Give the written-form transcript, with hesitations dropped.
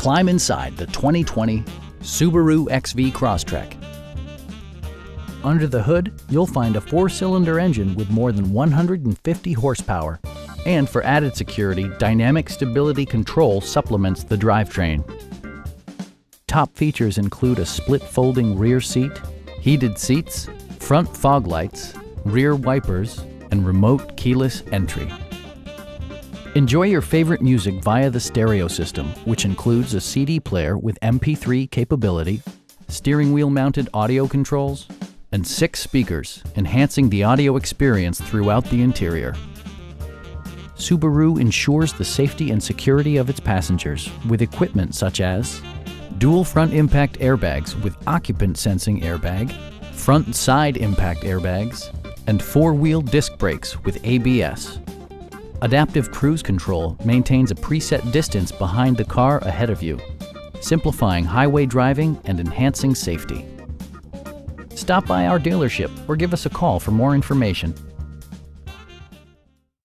Climb inside the 2020 Subaru XV Crosstrek. Under the hood, you'll find a 4-cylinder engine with more than 150 horsepower. And for added security, dynamic stability control supplements the drivetrain. Top features include a split folding rear seat, heated seats, front fog lights, rear wipers, and remote keyless entry. Enjoy your favorite music via the stereo system, which includes a CD player with MP3 capability, steering wheel mounted audio controls, and 6 speakers, enhancing the audio experience throughout the interior. Subaru ensures the safety and security of its passengers with equipment such as dual front impact airbags with occupant sensing airbag, front and side impact airbags, and 4-wheel disc brakes with ABS. Adaptive Cruise Control maintains a preset distance behind the car ahead of you, simplifying highway driving and enhancing safety. Stop by our dealership or give us a call for more information.